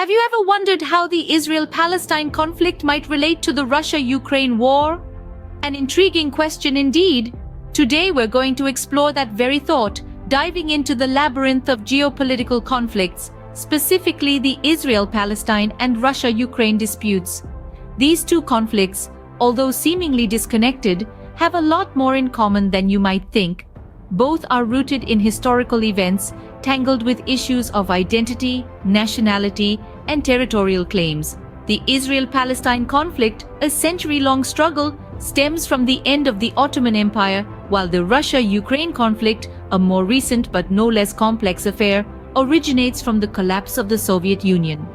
Have you ever wondered how the Israel-Palestine conflict might relate to the Russia-Ukraine war? An intriguing question indeed. Today we're going to explore that very thought, diving into the labyrinth of geopolitical conflicts, specifically the Israel-Palestine and Russia-Ukraine disputes. These two conflicts, although seemingly disconnected, have a lot more in common than you might think. Both are rooted in historical events, tangled with issues of identity, nationality, and territorial claims. The Israel-Palestine conflict, a century-long struggle, stems from the end of the Ottoman Empire, while the Russia-Ukraine conflict, a more recent but no less complex affair, originates from the collapse of the Soviet Union.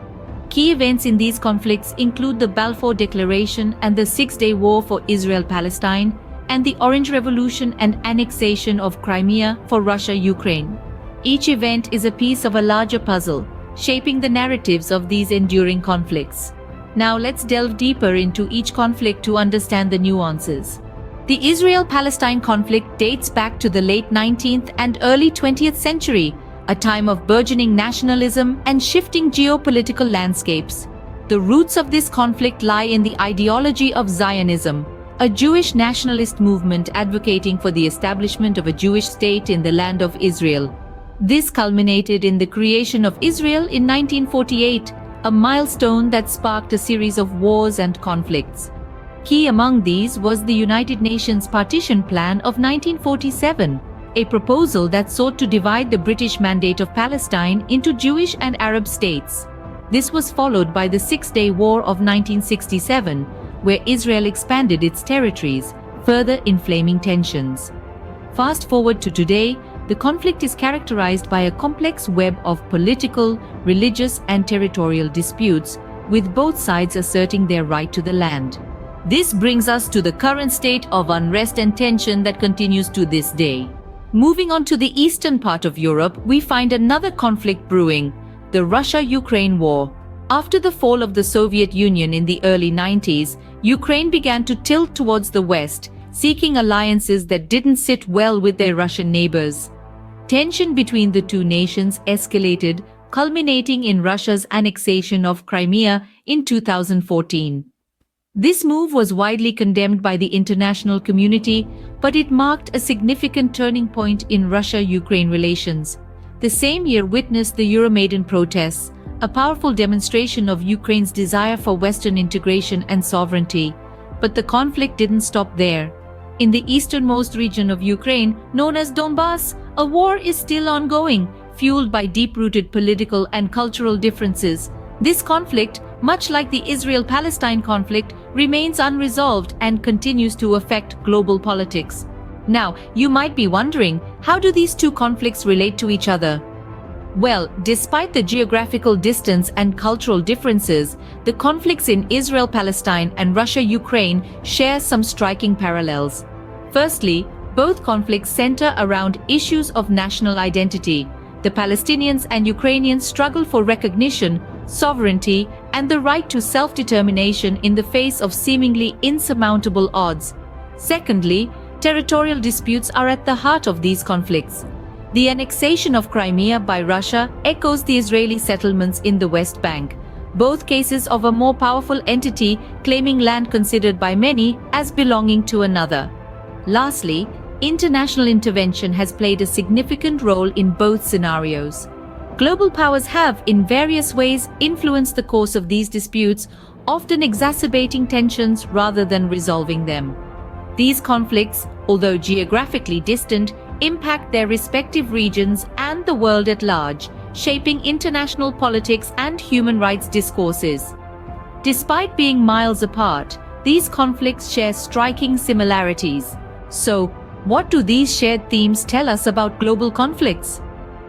Key events in these conflicts include the Balfour Declaration and the Six-Day War for Israel-Palestine, and the Orange Revolution and annexation of Crimea for Russia-Ukraine. Each event is a piece of a larger puzzle, shaping the narratives of these enduring conflicts. Now let's delve deeper into each conflict to understand the nuances. The Israel-Palestine conflict dates back to the late 19th and early 20th century, a time of burgeoning nationalism and shifting geopolitical landscapes. The roots of this conflict lie in the ideology of Zionism, a Jewish nationalist movement advocating for the establishment of a Jewish state in the land of Israel. This culminated in the creation of Israel in 1948, a milestone that sparked a series of wars and conflicts. Key among these was the United Nations Partition Plan of 1947, a proposal that sought to divide the British Mandate of Palestine into Jewish and Arab states. This was followed by the Six-Day War of 1967, where Israel expanded its territories, further inflaming tensions. Fast forward to today, the conflict is characterized by a complex web of political, religious, and territorial disputes, with both sides asserting their right to the land. This brings us to the current state of unrest and tension that continues to this day. Moving on to the eastern part of Europe, we find another conflict brewing, the Russia-Ukraine war. After the fall of the Soviet Union in the early 90s, Ukraine began to tilt towards the west, seeking alliances that didn't sit well with their Russian neighbors. Tension between the two nations escalated, culminating in Russia's annexation of Crimea in 2014. This move was widely condemned by the international community, but it marked a significant turning point in Russia-Ukraine relations. The same year witnessed the Euromaidan protests, a powerful demonstration of Ukraine's desire for Western integration and sovereignty. But the conflict didn't stop there. In the easternmost region of Ukraine, known as Donbass, a war is still ongoing, fueled by deep-rooted political and cultural differences. This conflict, much like the Israel-Palestine conflict, remains unresolved and continues to affect global politics. Now, you might be wondering, how do these two conflicts relate to each other? Well, despite the geographical distance and cultural differences, the conflicts in Israel-Palestine and Russia-Ukraine share some striking parallels. Firstly, both conflicts center around issues of national identity. The Palestinians and Ukrainians struggle for recognition, sovereignty, and the right to self-determination in the face of seemingly insurmountable odds. Secondly, territorial disputes are at the heart of these conflicts. The annexation of Crimea by Russia echoes the Israeli settlements in the West Bank, both cases of a more powerful entity claiming land considered by many as belonging to another. Lastly, international intervention has played a significant role in both scenarios. Global powers have, in various ways, influenced the course of these disputes, often exacerbating tensions rather than resolving them. These conflicts, although geographically distant, impact their respective regions and the world at large, shaping international politics and human rights discourses. Despite being miles apart, these conflicts share striking similarities. So, what do these shared themes tell us about global conflicts?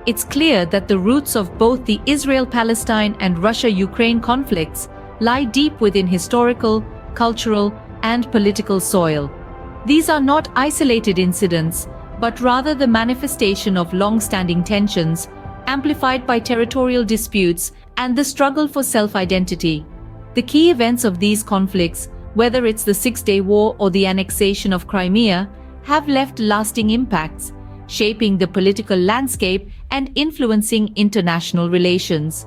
It's clear that the roots of both the Israel-Palestine and Russia-Ukraine conflicts lie deep within historical, cultural, and political soil. These are not isolated incidents, but rather the manifestation of long-standing tensions, amplified by territorial disputes and the struggle for self-identity. The key events of these conflicts, whether it's the Six-Day War or the annexation of Crimea, have left lasting impacts, shaping the political landscape and influencing international relations.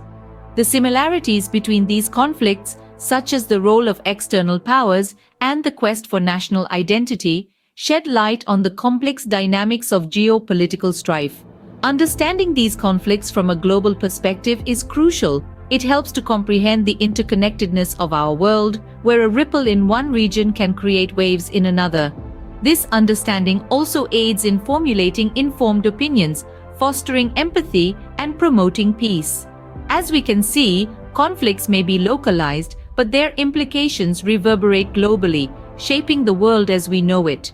The similarities between these conflicts, such as the role of external powers and the quest for national identity, shed light on the complex dynamics of geopolitical strife. Understanding these conflicts from a global perspective is crucial. It helps to comprehend the interconnectedness of our world, where a ripple in one region can create waves in another. This understanding also aids in formulating informed opinions, fostering empathy, and promoting peace. As we can see, conflicts may be localized, but their implications reverberate globally, shaping the world as we know it.